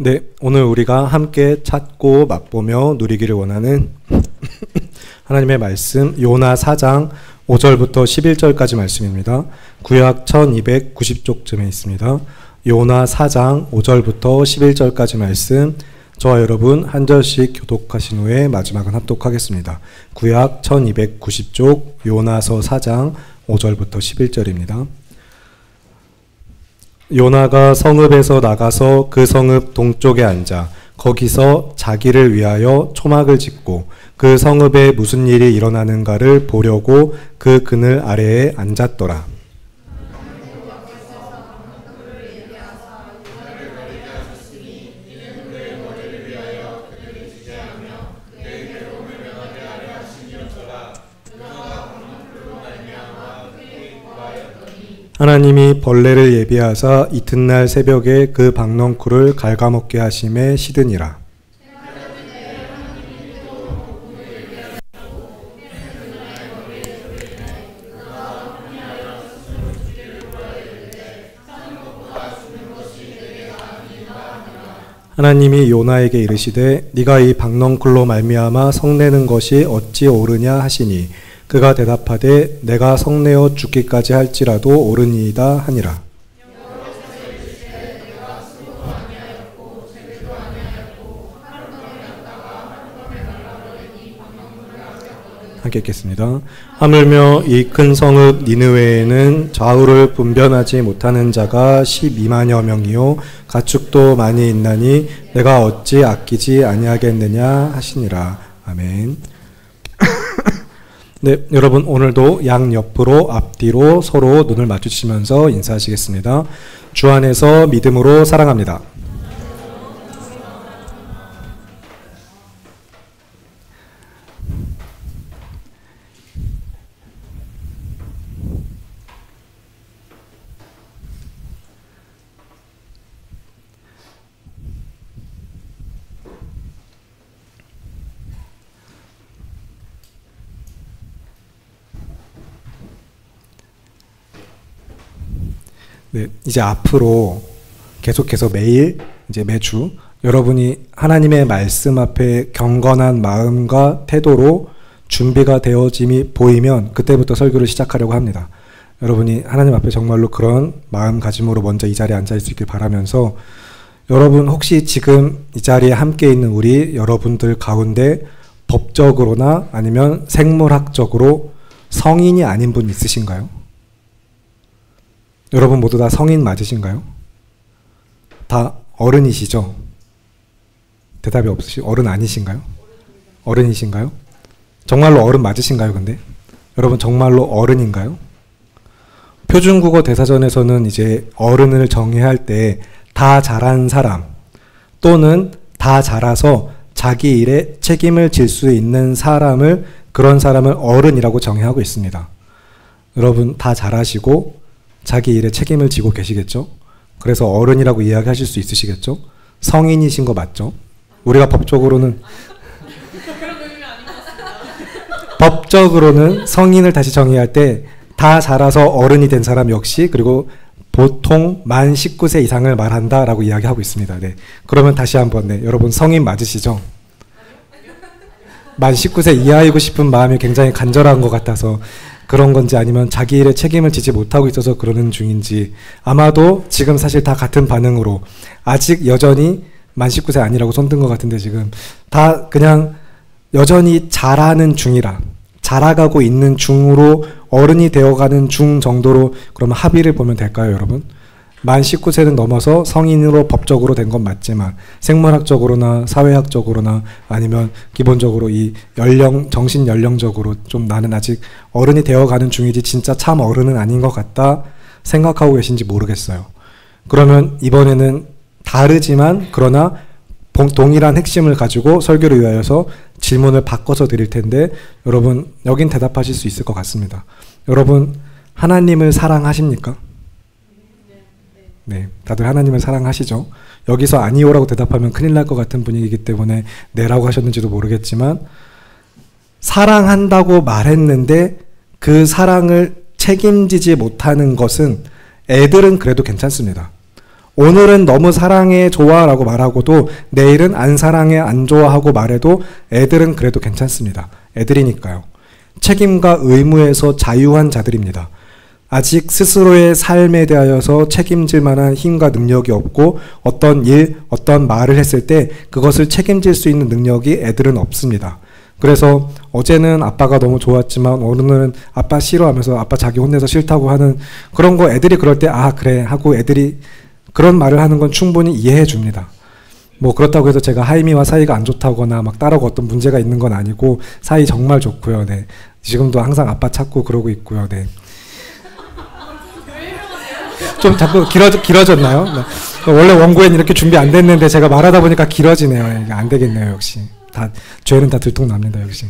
네, 오늘 우리가 함께 찾고 맛보며 누리기를 원하는 하나님의 말씀 요나 4장 5절부터 11절까지 말씀입니다. 구약 1290쪽쯤에 있습니다. 요나 4장 5절부터 11절까지 말씀, 저와 여러분 한 절씩 교독하신 후에 마지막은 합독하겠습니다. 구약 1290쪽 요나서 4장 5절부터 11절입니다. 요나가 성읍에서 나가서 그 성읍 동쪽에 앉아 거기서 자기를 위하여 초막을 짓고 그 성읍에 무슨 일이 일어나는가를 보려고 그 그늘 아래에 앉았더라. 하나님이 벌레를 예비하사 이튿날 새벽에 그 박넝쿨을 갉아먹게 하심에 시드니라. 하나님이 요나에게 이르시되 네가 이 박넝쿨로 말미암아 성내는 것이 어찌 옳으냐 하시니 그가 대답하되 내가 성내어 죽기까지 할지라도 옳으니이다 하니라. 함께 읽겠습니다. 하물며 이 큰 성읍 니느웨에는 좌우를 분별하지 못하는 자가 12만여 명이요 가축도 많이 있나니 내가 어찌 아끼지 아니하겠느냐 하시니라. 아멘. 네, 여러분 오늘도 양옆으로 앞뒤로 서로 눈을 마주치면서 인사하시겠습니다. 주 안에서 믿음으로 사랑합니다. 네, 이제 앞으로 계속해서 매일, 이제 매주 여러분이 하나님의 말씀 앞에 경건한 마음과 태도로 준비가 되어짐이 보이면 그때부터 설교를 시작하려고 합니다. 여러분이 하나님 앞에 정말로 그런 마음가짐으로 먼저 이 자리에 앉아 있을 길 바라면서, 여러분 혹시 지금 이 자리에 함께 있는 우리 여러분들 가운데 법적으로나 아니면 생물학적으로 성인이 아닌 분 있으신가요? 여러분 모두 다 성인 맞으신가요? 다 어른이시죠? 대답이 없으시, 어른 아니신가요? 어른이신가요? 정말로 어른 맞으신가요, 근데? 여러분 정말로 어른인가요? 표준국어 대사전에서는 이제 어른을 정의할 때 다 자란 사람 또는 다 자라서 자기 일에 책임을 질 수 있는 사람을, 그런 사람을 어른이라고 정의하고 있습니다. 여러분 다 자라시고 자기 일에 책임을 지고 계시겠죠? 그래서 어른이라고 이야기하실 수 있으시겠죠? 성인이신 거 맞죠? 우리가 법적으로는 법적으로는 성인을 다시 정의할 때 다 자라서 어른이 된 사람 역시, 그리고 보통 만 19세 이상을 말한다 라고 이야기하고 있습니다. 네. 그러면 다시 한번, 네, 여러분 성인 맞으시죠? 만 19세 이하이고 싶은 마음이 굉장히 간절한 것 같아서 그런 건지, 아니면 자기 일에 책임을 지지 못하고 있어서 그러는 중인지, 아마도 지금 사실 다 같은 반응으로 아직 여전히 만 19세 아니라고 손든 것 같은데, 지금 다 그냥 여전히 자라는 중이라, 자라가고 있는 중으로, 어른이 되어가는 중 정도로 그러면 합의를 보면 될까요, 여러분? 만 19세는 넘어서 성인으로 법적으로 된 건 맞지만 생물학적으로나 사회학적으로나 아니면 기본적으로 이 연령, 정신 연령적으로 좀 나는 아직 어른이 되어가는 중이지 진짜 참 어른은 아닌 것 같다 생각하고 계신지 모르겠어요. 그러면 이번에는 다르지만 그러나 동일한 핵심을 가지고 설교를 위하여서 질문을 바꿔서 드릴 텐데, 여러분 여긴 대답하실 수 있을 것 같습니다. 여러분 하나님을 사랑하십니까? 네, 다들 하나님을 사랑하시죠? 여기서 아니오라고 대답하면 큰일 날 것 같은 분위기이기 때문에 네라고 하셨는지도 모르겠지만, 사랑한다고 말했는데 그 사랑을 책임지지 못하는 것은 애들은 그래도 괜찮습니다. 오늘은 너무 사랑해 좋아라고 말하고도 내일은 안 사랑해 안 좋아하고 말해도 애들은 그래도 괜찮습니다. 애들이니까요. 책임과 의무에서 자유한 자들입니다. 아직 스스로의 삶에 대하여서 책임질 만한 힘과 능력이 없고 어떤 일, 어떤 말을 했을 때 그것을 책임질 수 있는 능력이 애들은 없습니다. 그래서 어제는 아빠가 너무 좋았지만 오늘은 아빠 싫어하면서 아빠 자기 혼내서 싫다고 하는 그런 거 애들이 그럴 때 아 그래 하고 애들이 그런 말을 하는 건 충분히 이해해 줍니다. 뭐 그렇다고 해서 제가 하이미와 사이가 안 좋다거나 막 딸하고 어떤 문제가 있는 건 아니고 사이 정말 좋고요. 네. 지금도 항상 아빠 찾고 그러고 있고요. 네. 좀 자꾸 길어졌나요? 네. 원래 원고에는 이렇게 준비 안 됐는데 제가 말하다 보니까 길어지네요. 이게 안 되겠네요. 역시 다 죄는 다 들통납니다. 역시.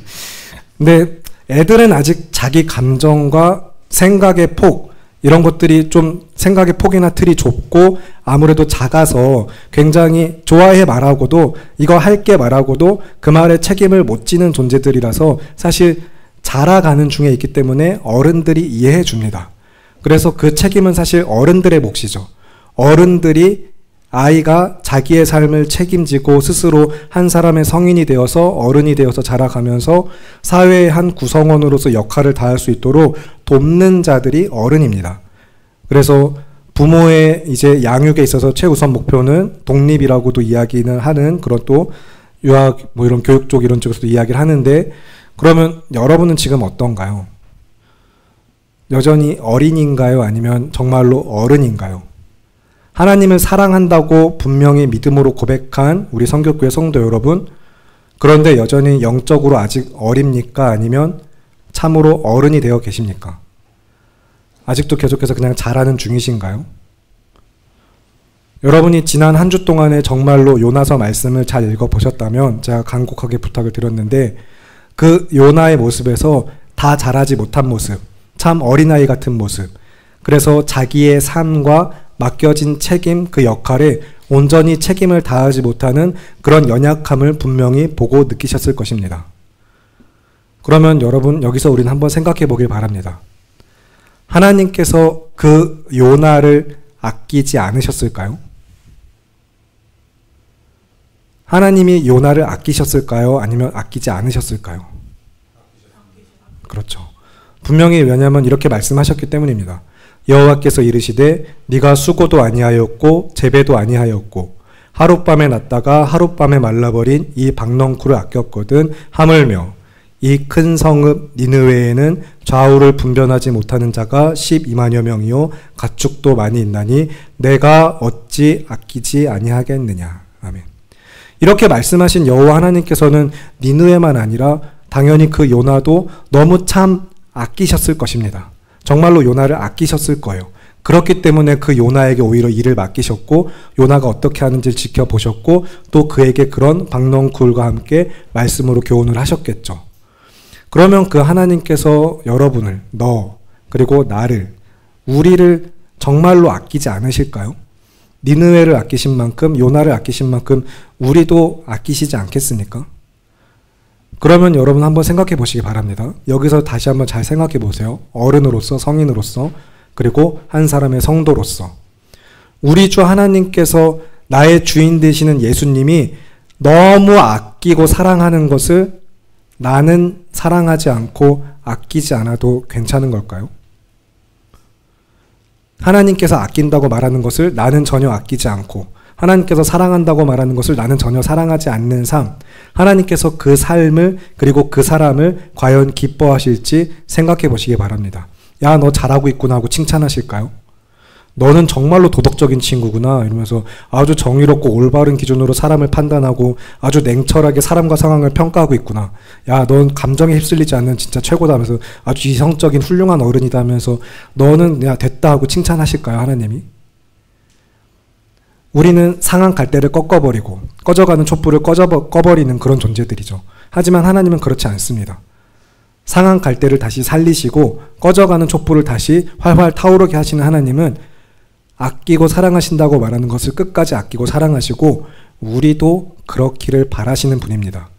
근데 애들은 아직 자기 감정과 생각의 폭 이런 것들이 좀 생각의 폭이나 틀이 좁고 아무래도 작아서 굉장히 좋아해 말하고도 이거 할게 말하고도 그 말에 책임을 못 지는 존재들이라서 사실 자라가는 중에 있기 때문에 어른들이 이해해 줍니다. 그래서 그 책임은 사실 어른들의 몫이죠. 어른들이 아이가 자기의 삶을 책임지고 스스로 한 사람의 성인이 되어서 어른이 되어서 자라가면서 사회의 한 구성원으로서 역할을 다할 수 있도록 돕는 자들이 어른입니다. 그래서 부모의 이제 양육에 있어서 최우선 목표는 독립이라고도 이야기는 하는 그런 또 유학 뭐 이런 교육 쪽 이런 쪽에서도 이야기를 하는데 그러면 여러분은 지금 어떤가요? 여전히 어린인가요? 아니면 정말로 어른인가요? 하나님을 사랑한다고 분명히 믿음으로 고백한 우리 성교교회 성도 여러분, 그런데 여전히 영적으로 아직 어립니까? 아니면 참으로 어른이 되어 계십니까? 아직도 계속해서 그냥 자라는 중이신가요? 여러분이 지난 한 주 동안에 정말로 요나서 말씀을 잘 읽어보셨다면 제가 간곡하게 부탁을 드렸는데 그 요나의 모습에서 다 자라지 못한 모습, 참 어린아이 같은 모습, 그래서 자기의 삶과 맡겨진 책임, 그 역할에 온전히 책임을 다하지 못하는 그런 연약함을 분명히 보고 느끼셨을 것입니다. 그러면 여러분 여기서 우리는 한번 생각해 보길 바랍니다. 하나님께서 그 요나를 아끼지 않으셨을까요? 하나님이 요나를 아끼셨을까요? 아니면 아끼지 않으셨을까요? 그렇죠. 분명히 왜냐하면 이렇게 말씀하셨기 때문입니다. 여호와께서 이르시되 네가 수고도 아니하였고 재배도 아니하였고 하룻밤에 났다가 하룻밤에 말라버린 이 박넝쿨을 아꼈거든 하물며 이 큰 성읍 니느웨에는 좌우를 분별하지 못하는 자가 12만여 명이요 가축도 많이 있나니 내가 어찌 아끼지 아니하겠느냐. 아멘. 이렇게 말씀하신 여호와 하나님께서는 니느웨만 아니라 당연히 그 요나도 너무 참 아끼셨을 것입니다. 정말로 요나를 아끼셨을 거예요. 그렇기 때문에 그 요나에게 오히려 일을 맡기셨고 요나가 어떻게 하는지를 지켜보셨고 또 그에게 그런 박넝쿨과 함께 말씀으로 교훈을 하셨겠죠. 그러면 그 하나님께서 여러분을, 너, 그리고 나를, 우리를 정말로 아끼지 않으실까요? 니느웨를 아끼신 만큼, 요나를 아끼신 만큼 우리도 아끼시지 않겠습니까? 그러면 여러분 한번 생각해 보시기 바랍니다. 여기서 다시 한번 잘 생각해 보세요. 어른으로서, 성인으로서, 그리고 한 사람의 성도로서. 우리 주 하나님께서 나의 주인 되시는 예수님이 너무 아끼고 사랑하는 것을 나는 사랑하지 않고 아끼지 않아도 괜찮은 걸까요? 하나님께서 아낀다고 말하는 것을 나는 전혀 아끼지 않고 하나님께서 사랑한다고 말하는 것을 나는 전혀 사랑하지 않는 삶, 하나님께서 그 삶을 그리고 그 사람을 과연 기뻐하실지 생각해 보시기 바랍니다. 야, 너 잘하고 있구나 하고 칭찬하실까요? 너는 정말로 도덕적인 친구구나 이러면서 아주 정의롭고 올바른 기준으로 사람을 판단하고 아주 냉철하게 사람과 상황을 평가하고 있구나. 야, 넌 감정에 휩쓸리지 않는 진짜 최고다 하면서 아주 이성적인 훌륭한 어른이다 하면서 너는 야 됐다 하고 칭찬하실까요? 하나님이? 우리는 상한 갈대를 꺾어버리고 꺼져가는 촛불을 꺼버리는 그런 존재들이죠. 하지만 하나님은 그렇지 않습니다. 상한 갈대를 다시 살리시고 꺼져가는 촛불을 다시 활활 타오르게 하시는 하나님은 아끼고 사랑하신다고 말하는 것을 끝까지 아끼고 사랑하시고 우리도 그렇기를 바라시는 분입니다.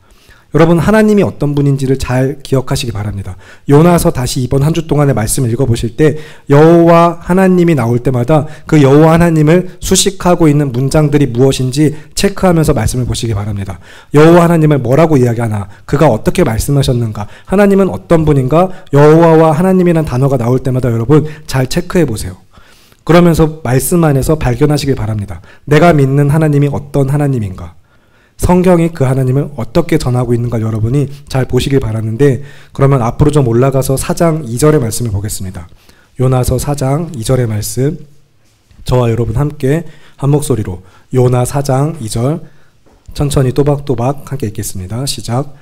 여러분, 하나님이 어떤 분인지를 잘 기억하시기 바랍니다. 요나서 다시 이번 한 주 동안의 말씀을 읽어보실 때 여호와 하나님이 나올 때마다 그 여호와 하나님을 수식하고 있는 문장들이 무엇인지 체크하면서 말씀을 보시기 바랍니다. 여호와 하나님을 뭐라고 이야기하나, 그가 어떻게 말씀하셨는가, 하나님은 어떤 분인가, 여호와와 하나님이라는 단어가 나올 때마다 여러분 잘 체크해 보세요. 그러면서 말씀 안에서 발견하시길 바랍니다. 내가 믿는 하나님이 어떤 하나님인가, 성경이 그 하나님을 어떻게 전하고 있는가 여러분이 잘 보시길 바라는데, 그러면 앞으로 좀 올라가서 4장 2절의 말씀을 보겠습니다. 요나서 4장 2절의 말씀, 저와 여러분 함께 한 목소리로 요나 4장 2절 천천히 또박또박 함께 읽겠습니다. 시작.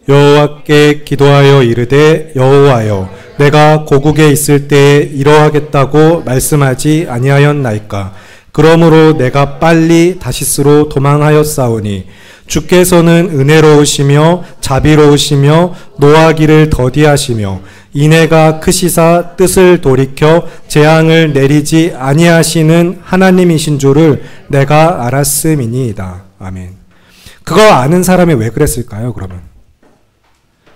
여호와께 기도하여 이르되 여호와여, 내가 고국에 있을 때에 이러하겠다고 말씀하지 아니하였나이까. 그러므로 내가 빨리 다시스로 도망하였사오니 주께서는 은혜로우시며 자비로우시며 노하기를 더디하시며 인애가 크시사 뜻을 돌이켜 재앙을 내리지 아니하시는 하나님이신 줄을 내가 알았음이니이다. 아멘. 그거 아는 사람이 왜 그랬을까요, 그러면?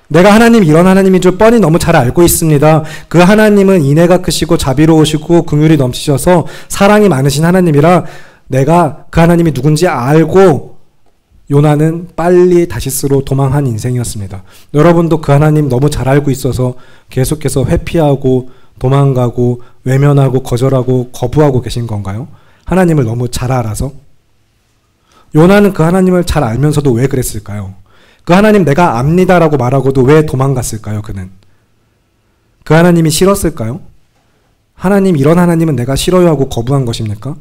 내가 하나님 이런 하나님인 줄 뻔히 너무 잘 알고 있습니다. 그 하나님은 인애가 크시고 자비로우시고 긍휼이 넘치셔서 사랑이 많으신 하나님이라 내가 그 하나님이 누군지 알고 요나는 빨리 다시스로 도망한 인생이었습니다. 여러분도 그 하나님 너무 잘 알고 있어서 계속해서 회피하고 도망가고 외면하고 거절하고 거부하고 계신 건가요? 하나님을 너무 잘 알아서? 요나는 그 하나님을 잘 알면서도 왜 그랬을까요? 그 하나님 내가 압니다라고 말하고도 왜 도망갔을까요? 그는 그 하나님이 싫었을까요? 하나님 이런 하나님은 내가 싫어요 하고 거부한 것입니까?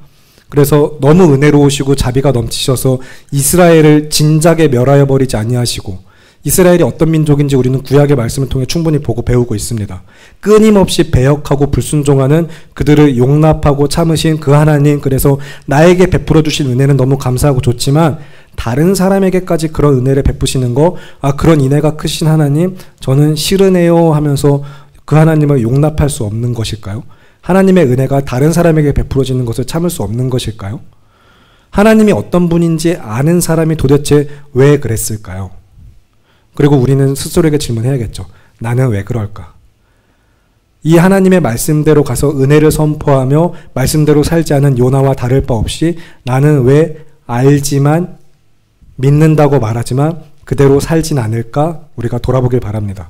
그래서 너무 은혜로우시고 자비가 넘치셔서 이스라엘을 진작에 멸하여 버리지 아니하시고, 이스라엘이 어떤 민족인지 우리는 구약의 말씀을 통해 충분히 보고 배우고 있습니다. 끊임없이 배역하고 불순종하는 그들을 용납하고 참으신 그 하나님, 그래서 나에게 베풀어 주신 은혜는 너무 감사하고 좋지만 다른 사람에게까지 그런 은혜를 베푸시는 거, 그런 인애가 크신 하나님 저는 싫으네요 하면서 그 하나님을 용납할 수 없는 것일까요? 하나님의 은혜가 다른 사람에게 베풀어지는 것을 참을 수 없는 것일까요? 하나님이 어떤 분인지 아는 사람이 도대체 왜 그랬을까요? 그리고 우리는 스스로에게 질문해야겠죠. 나는 왜 그럴까? 이 하나님의 말씀대로 가서 은혜를 선포하며 말씀대로 살지 않은 요나와 다를 바 없이 나는 왜 알지만 믿는다고 말하지만 그대로 살진 않을까? 우리가 돌아보길 바랍니다.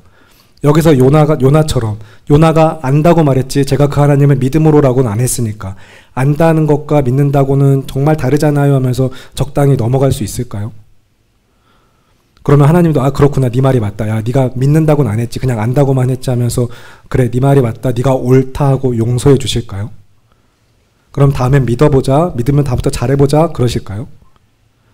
여기서 요나처럼 요나가 안다고 말했지 제가 그 하나님을 믿음으로라고는 안 했으니까 안다는 것과 믿는다고는 정말 다르잖아요 하면서 적당히 넘어갈 수 있을까요? 그러면 하나님도 그렇구나, 네 말이 맞다, 야 네가 믿는다고는 안 했지 그냥 안다고만 했지 하면서 그래 네 말이 맞다, 네가 옳다 하고 용서해 주실까요? 그럼 다음엔 믿어보자, 믿으면 다음부터 잘해보자 그러실까요?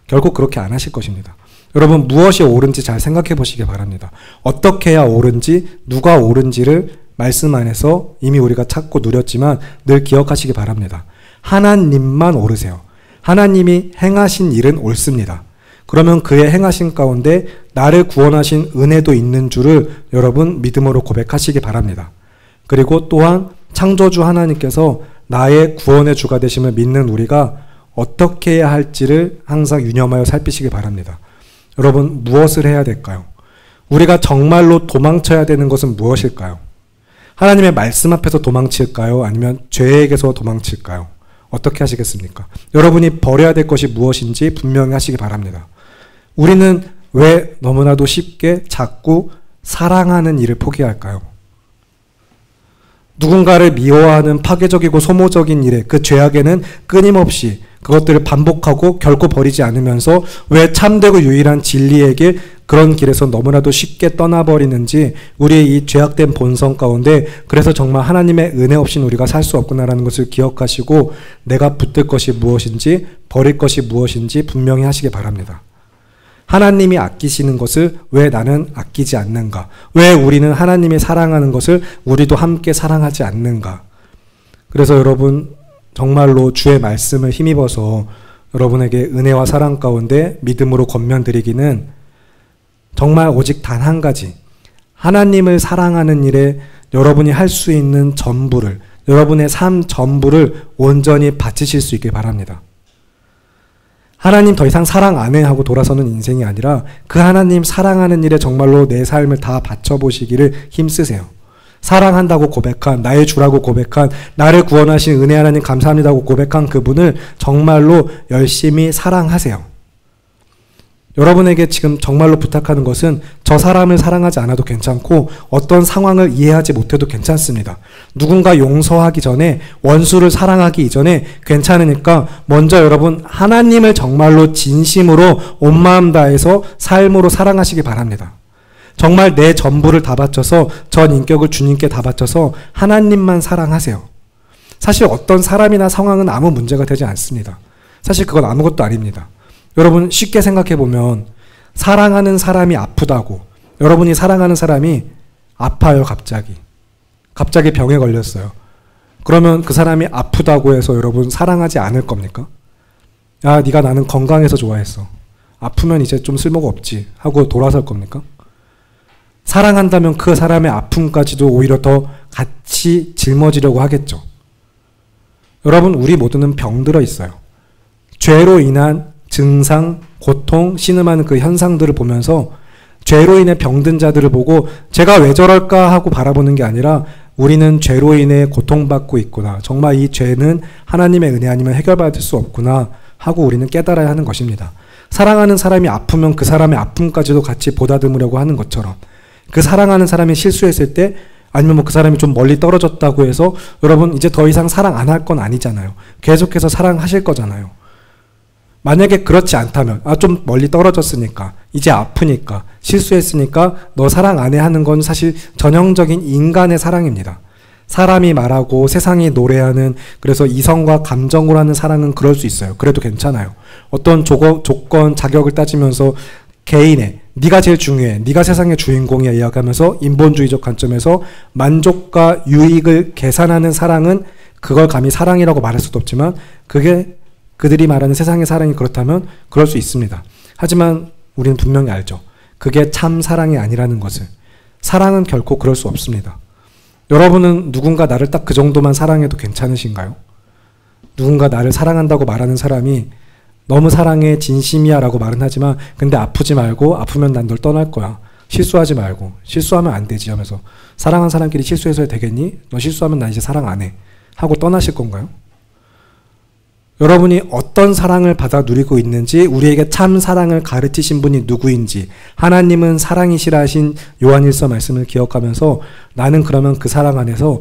결국 그렇게 안 하실 것입니다. 여러분, 무엇이 옳은지 잘 생각해 보시기 바랍니다. 어떻게 해야 옳은지, 누가 옳은지를 말씀 안에서 이미 우리가 찾고 누렸지만 늘 기억하시기 바랍니다. 하나님만 옳으세요. 하나님이 행하신 일은 옳습니다. 그러면 그의 행하신 가운데 나를 구원하신 은혜도 있는 줄을 여러분 믿음으로 고백하시기 바랍니다. 그리고 또한 창조주 하나님께서 나의 구원의 주가 되심을 믿는 우리가 어떻게 해야 할지를 항상 유념하여 살피시기 바랍니다. 여러분, 무엇을 해야 될까요? 우리가 정말로 도망쳐야 되는 것은 무엇일까요? 하나님의 말씀 앞에서 도망칠까요? 아니면 죄에게서 도망칠까요? 어떻게 하시겠습니까? 여러분이 버려야 될 것이 무엇인지 분명히 하시기 바랍니다. 우리는 왜 너무나도 쉽게 자꾸 사랑하는 일을 포기할까요? 누군가를 미워하는 파괴적이고 소모적인 일에, 그 죄악에는 끊임없이 그것들을 반복하고 결코 버리지 않으면서 왜 참되고 유일한 진리의 길, 그런 길에서 너무나도 쉽게 떠나버리는지, 우리의 이 죄악된 본성 가운데 그래서 정말 하나님의 은혜 없이는 우리가 살 수 없구나라는 것을 기억하시고 내가 붙들 것이 무엇인지 버릴 것이 무엇인지 분명히 하시기 바랍니다. 하나님이 아끼시는 것을 왜 나는 아끼지 않는가? 왜 우리는 하나님이 사랑하는 것을 우리도 함께 사랑하지 않는가? 그래서 여러분, 정말로 주의 말씀을 힘입어서 여러분에게 은혜와 사랑 가운데 믿음으로 권면드리기는 정말 오직 단 한 가지, 하나님을 사랑하는 일에 여러분이 할 수 있는 전부를, 여러분의 삶 전부를 온전히 바치실 수 있길 바랍니다. 하나님 더 이상 사랑 안 해 하고 돌아서는 인생이 아니라 그 하나님 사랑하는 일에 정말로 내 삶을 다 바쳐보시기를 힘쓰세요. 사랑한다고 고백한, 나의 주라고 고백한, 나를 구원하신 은혜 하나님 감사합니다고 고백한 그분을 정말로 열심히 사랑하세요. 여러분에게 지금 정말로 부탁하는 것은 저 사람을 사랑하지 않아도 괜찮고 어떤 상황을 이해하지 못해도 괜찮습니다. 누군가 용서하기 전에, 원수를 사랑하기 이전에 괜찮으니까 먼저 여러분 하나님을 정말로 진심으로 온 마음 다해서 삶으로 사랑하시기 바랍니다. 정말 내 전부를 다 바쳐서 전 인격을 주님께 다 바쳐서 하나님만 사랑하세요. 사실 어떤 사람이나 상황은 아무 문제가 되지 않습니다. 사실 그건 아무것도 아닙니다. 여러분 쉽게 생각해 보면 사랑하는 사람이 아프다고, 여러분이 사랑하는 사람이 아파요. 갑자기 병에 걸렸어요. 그러면 그 사람이 아프다고 해서 여러분 사랑하지 않을 겁니까? 야, 네가 나는 건강해서 좋아했어. 아프면 이제 좀 쓸모가 없지 하고 돌아설 겁니까? 사랑한다면 그 사람의 아픔까지도 오히려 더 같이 짊어지려고 하겠죠. 여러분 우리 모두는 병들어 있어요. 죄로 인한 증상, 고통, 신음하는 그 현상들을 보면서 죄로 인해 병든 자들을 보고 제가 왜 저럴까 하고 바라보는 게 아니라 우리는 죄로 인해 고통받고 있구나. 정말 이 죄는 하나님의 은혜 아니면 해결받을 수 없구나 하고 우리는 깨달아야 하는 것입니다. 사랑하는 사람이 아프면 그 사람의 아픔까지도 같이 보다듬으려고 하는 것처럼 그 사랑하는 사람이 실수했을 때 아니면 뭐 그 사람이 좀 멀리 떨어졌다고 해서 여러분 이제 더 이상 사랑 안 할 건 아니잖아요. 계속해서 사랑하실 거잖아요. 만약에 그렇지 않다면 좀 멀리 떨어졌으니까 이제 아프니까 실수했으니까 너 사랑 안 해 하는 건 사실 전형적인 인간의 사랑입니다. 사람이 말하고 세상이 노래하는 그래서 이성과 감정으로 하는 사랑은 그럴 수 있어요. 그래도 괜찮아요. 어떤 조건, 자격을 따지면서 개인의 네가 제일 중요해, 네가 세상의 주인공이야 이야기하면서 인본주의적 관점에서 만족과 유익을 계산하는 사랑은 그걸 감히 사랑이라고 말할 수도 없지만 그게 그들이 말하는 세상의 사랑이 그렇다면 그럴 수 있습니다. 하지만 우리는 분명히 알죠. 그게 참 사랑이 아니라는 것을. 사랑은 결코 그럴 수 없습니다. 여러분은 누군가 나를 딱 그 정도만 사랑해도 괜찮으신가요? 누군가 나를 사랑한다고 말하는 사람이 너무 사랑해 진심이야 라고 말은 하지만 근데 아프지 말고 아프면 난 널 떠날 거야. 실수하지 말고 실수하면 안 되지 하면서 사랑한 사람끼리 실수해서 되겠니? 너 실수하면 난 이제 사랑 안 해 하고 떠나실 건가요? 여러분이 어떤 사랑을 받아 누리고 있는지 우리에게 참 사랑을 가르치신 분이 누구인지 하나님은 사랑이시라 하신 요한일서 말씀을 기억하면서 나는 그러면 그 사랑 안에서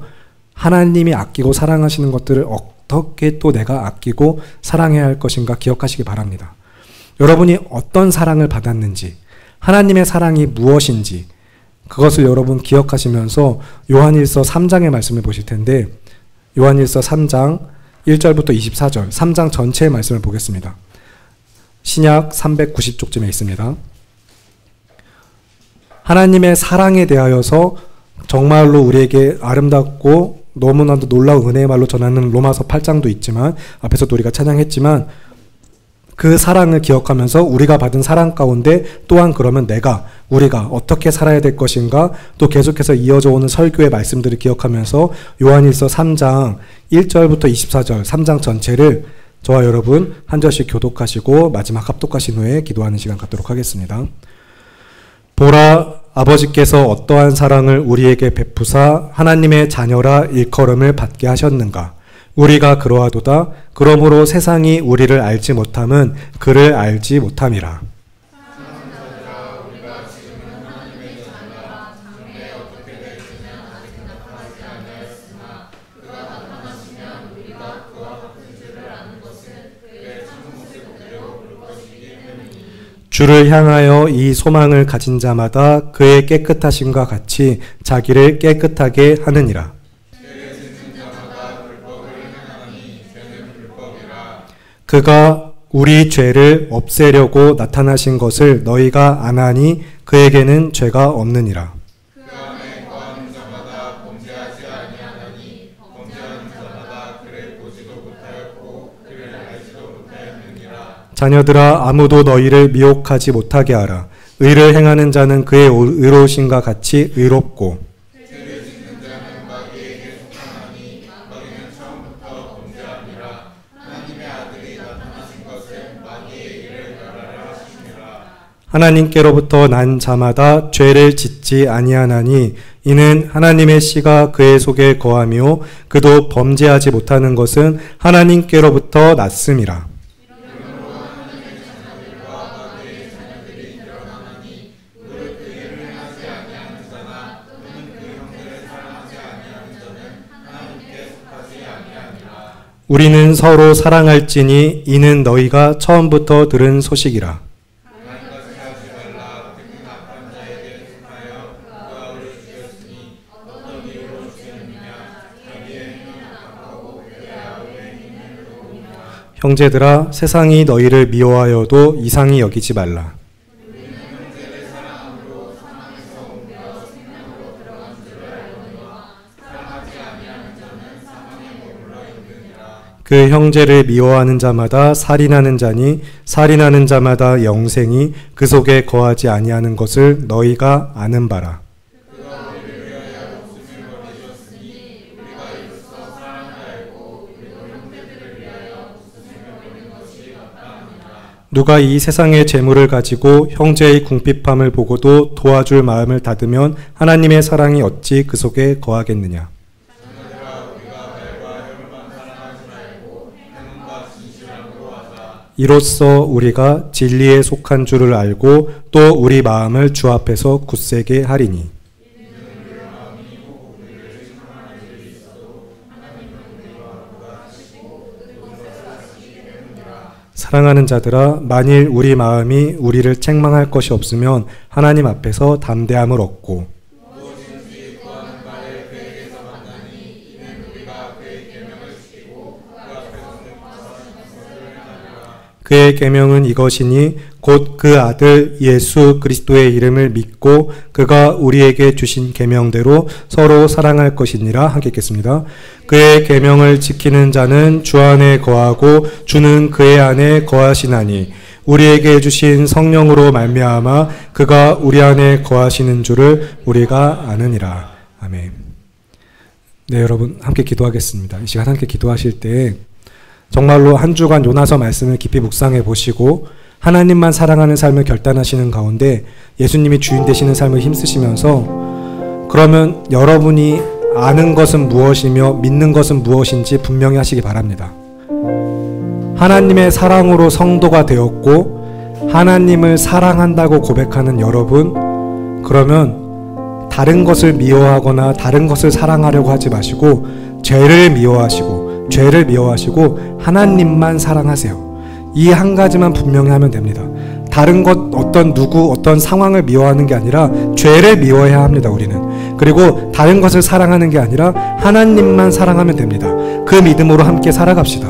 하나님이 아끼고 사랑하시는 것들을 어떻게 또 내가 아끼고 사랑해야 할 것인가 기억하시기 바랍니다. 여러분이 어떤 사랑을 받았는지 하나님의 사랑이 무엇인지 그것을 여러분 기억하시면서 요한일서 3장의 말씀을 보실 텐데 요한일서 3장 1절부터 24절 3장 전체의 말씀을 보겠습니다. 신약 390쪽쯤에 있습니다. 하나님의 사랑에 대하여서 정말로 우리에게 아름답고 너무나도 놀라운 은혜의 말로 전하는 로마서 8장도 있지만 앞에서도 우리가 찬양했지만 그 사랑을 기억하면서 우리가 받은 사랑 가운데 또한 그러면 우리가 어떻게 살아야 될 것인가 또 계속해서 이어져 오는 설교의 말씀들을 기억하면서 요한일서 3장 1절부터 24절 3장 전체를 저와 여러분 한 절씩 교독하시고 마지막 합독하신 후에 기도하는 시간 갖도록 하겠습니다. 보라 아버지께서 어떠한 사랑을 우리에게 베푸사 하나님의 자녀라 일컬음을 받게 하셨는가. 우리가 그러하도다. 그러므로 세상이 우리를 알지 못함은 그를 알지 못함이라. 주를 향하여 이 소망을 가진 자마다 그의 깨끗하심과 같이 자기를 깨끗하게 하느니라. 그가 우리 죄를 없애려고 나타나신 것을 너희가 아나니 그에게는 죄가 없느니라. 그 안에 거하는 자마다 범죄하지 아니하나니 범죄하는 자마다 그를 보지도 못하였고 그를 알지도 못하였느니라. 자녀들아 아무도 너희를 미혹하지 못하게 하라. 의를 행하는 자는 그의 의로우심과 같이 의롭고 죄를 짓는 자는 마귀에게 속하나니 마귀는 처음부터 범죄함이라. 하나님의 아들이 나타나신 하나님께로부터 난 자마다 죄를 짓지 아니하나니 이는 하나님의 씨가 그의 속에 거하며 그도 범죄하지 못하는 것은 하나님께로부터 났음이라. 우리는 서로 사랑할지니 이는 너희가 처음부터 들은 소식이라. 형제들아, 세상이 너희를 미워하여도 이상히 여기지 말라. 그 형제를 미워하는 자마다 살인하는 자니 살인하는 자마다 영생이 그 속에 거하지 아니하는 것을 너희가 아는 바라. 누가 이 세상의 재물을 가지고 형제의 궁핍함을 보고도 도와줄 마음을 닫으면 하나님의 사랑이 어찌 그 속에 거하겠느냐. 이로써 우리가 진리에 속한 줄을 알고 또 우리 마음을 주 앞에서 굳세게 하리니. 사랑하는 자들아, 만일 우리 마음이 우리를 책망할 것이 없으면 하나님 앞에서 담대함을 얻고 그의 계명은 이것이니 곧 그 아들 예수 그리스도의 이름을 믿고 그가 우리에게 주신 계명대로 서로 사랑할 것이니라. 함께 읽겠습니다. 그의 계명을 지키는 자는 주 안에 거하고 주는 그의 안에 거하시나니 우리에게 주신 성령으로 말미암아 그가 우리 안에 거하시는 줄을 우리가 아느니라. 아멘. 네, 여러분 함께 기도하겠습니다. 이 시간 함께 기도하실 때 정말로 한 주간 요나서 말씀을 깊이 묵상해 보시고 하나님만 사랑하는 삶을 결단하시는 가운데 예수님이 주인 되시는 삶을 힘쓰시면서 그러면 여러분이 아는 것은 무엇이며 믿는 것은 무엇인지 분명히 하시기 바랍니다. 하나님의 사랑으로 성도가 되었고 하나님을 사랑한다고 고백하는 여러분, 그러면 다른 것을 미워하거나 다른 것을 사랑하려고 하지 마시고 죄를 미워하시고 하나님만 사랑하세요. 이 한 가지만 분명히 하면 됩니다. 다른 것, 어떤 누구, 어떤 상황을 미워하는 게 아니라 죄를 미워해야 합니다, 우리는. 그리고 다른 것을 사랑하는 게 아니라 하나님만 사랑하면 됩니다. 그 믿음으로 함께 살아갑시다.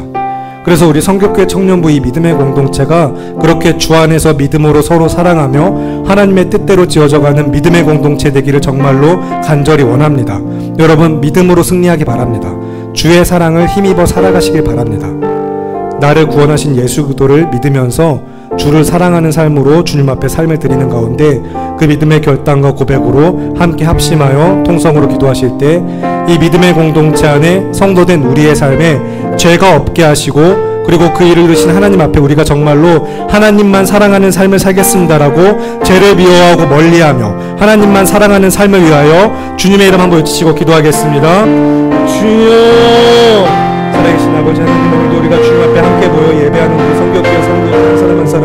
그래서 우리 성교교회 청년부 이 믿음의 공동체가 그렇게 주 안에서 믿음으로 서로 사랑하며 하나님의 뜻대로 지어져가는 믿음의 공동체 되기를 정말로 간절히 원합니다. 여러분, 믿음으로 승리하기 바랍니다. 주의 사랑을 힘입어 살아가시길 바랍니다. 나를 구원하신 예수 그리스도를 믿으면서 주를 사랑하는 삶으로 주님 앞에 삶을 드리는 가운데 그 믿음의 결단과 고백으로 함께 합심하여 통성으로 기도하실 때 이 믿음의 공동체 안에 성도된 우리의 삶에 죄가 없게 하시고 그리고 그 일을 이루신 하나님 앞에 우리가 정말로 하나님만 사랑하는 삶을 살겠습니다라고 죄를 미워하고 멀리하며 하나님만 사랑하는 삶을 위하여 주님의 이름 한번 외치시고 기도하겠습니다. 주여, 살아계신 아버지 하나님, 오늘도 우리가 주님 앞에 함께 모여 예배하는 우리 성교교회 성도들 한 사람 한 사람,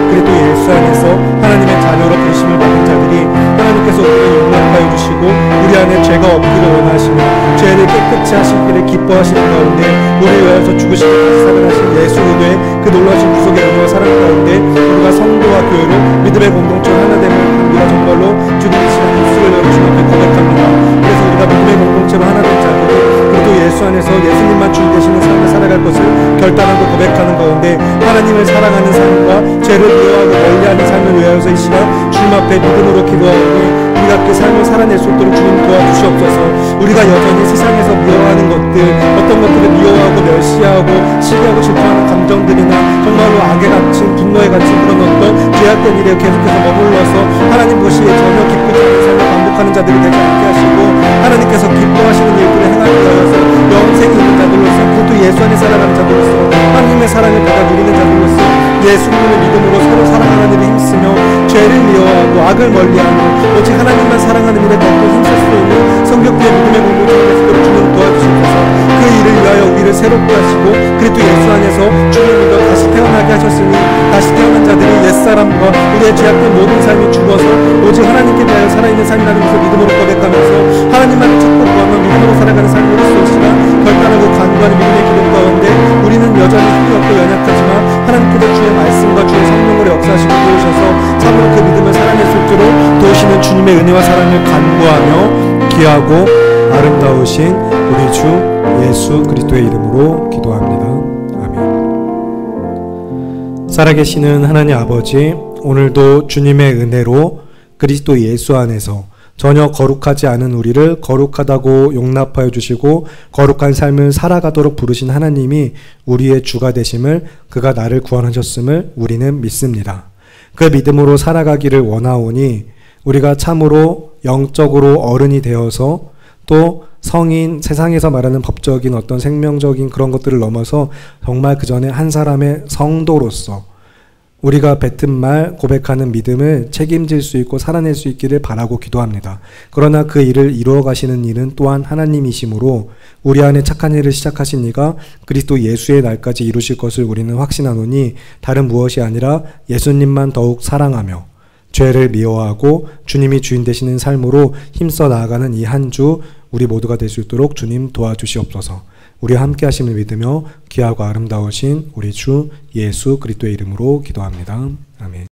그리고 또 예수 안에서 하나님의 자녀로 되심을 받은 자들이 하나님께서 우리를 용납하여 주시고 우리 안에 죄가 없기를 원하시며 죄를 깨끗이 하시기를 기뻐하시는 가운데 우리를 위하여서 죽으시고 다시 살아나신 예수 그리스도의 그 놀라신 구속의 은혜와 사랑 가운데 우리가 성도와 교회로 믿음의 공동체로 하나됨을 우리가 정말로 주님의 시간 입술을 열어 주님 앞에 고백합니다. 그래서 우리가 믿음의 공동체로 하나된 자들이 그리고 예수 안에서 예수님만 주인 되시는 삶을 살아갈 것을 결단하고 고백하는 가운데 하나님을 사랑하는 삶과 죄를 미워하고 멀리하는 삶을 위하여서 이 시간 주님 앞에 믿음으로 기도하오니 우리가 그 삶을 살아낼 수 있도록 주님 도와주시옵소서. 우리가 여전히 세상에서 미워하는 것들, 어떤 것들을 미워하고 멸시하고 시기하고 질투하는 감정들이나 정말로 악에 갇힌 분노에 갇힌 그런 어떤 죄악된 일에 계속해서 머물러서 하나님 보시기에 전혀 기쁘지 않은 삶을 반복하는 자들이 되지 않게 하시고 하나님께서 기뻐하시는 일들을 행하기 위하여서 영생이 있는 자들로서 그것도 예수 안에 살아가는 자들로서 하나님의 사랑을 받아 누리는 자들로서 예수님을 믿음으로 서로 사랑하는 일에 힘쓰며 죄를 미워하고 악을 멀리하며 오직 하나님만 사랑하는 일에 더욱더 힘쓸 수 있는 성격된 믿음의 공동체가 될 수 있도록 주님 도와주시옵소서. 그 일을 위하여 우리를 새롭게 하시고 그리스도 예수 안에서 주를 믿어 다시 태어나게 하셨으니 다시 태어난 자들이 옛사람과 우리의 죄악된 모든 삶이 죽어서 오직 하나님께 대하여 살아있는 삶이라는 것을 믿음으로 고백하면서 하나님만 찾고 구하며 믿음으로 살아가는 삶으로 쏘시라. 결단하고 간구하는 믿음의 기도 가운데 우리는 여전히 힘이 없고 연약하지만 하나님께서 주의 말씀과 주의 성령으로 역사하시고 도우셔서 참으로 그 믿음을 살아낼 수 있도록 도우시는 주님의 은혜와 사랑을 간구하며 귀하고 아름다우신 우리 주 예수 그리스도의 이름으로 기도합니다. 아멘. 살아계시는 하나님 아버지, 오늘도 주님의 은혜로 그리스도 예수 안에서 전혀 거룩하지 않은 우리를 거룩하다고 용납하여 주시고 거룩한 삶을 살아가도록 부르신 하나님이 우리의 주가 되심을, 그가 나를 구원하셨음을 우리는 믿습니다. 그 믿음으로 살아가기를 원하오니 우리가 참으로 영적으로 어른이 되어서 또 성인, 세상에서 말하는 법적인 어떤 생명적인 그런 것들을 넘어서 정말 그 전에 한 사람의 성도로서 우리가 뱉은 말, 고백하는 믿음을 책임질 수 있고 살아낼 수 있기를 바라고 기도합니다. 그러나 그 일을 이루어 가시는 이는 또한 하나님이시므로 우리 안에 착한 일을 시작하신 이가 그리스도 예수의 날까지 이루실 것을 우리는 확신하노니 다른 무엇이 아니라 예수님만 더욱 사랑하며 죄를 미워하고 주님이 주인 되시는 삶으로 힘써 나아가는 이 한 주 우리 모두가 될 수 있도록 주님 도와주시옵소서. 우리와 함께 하심을 믿으며 귀하고 아름다우신 우리 주 예수 그리스도의 이름으로 기도합니다. 아멘.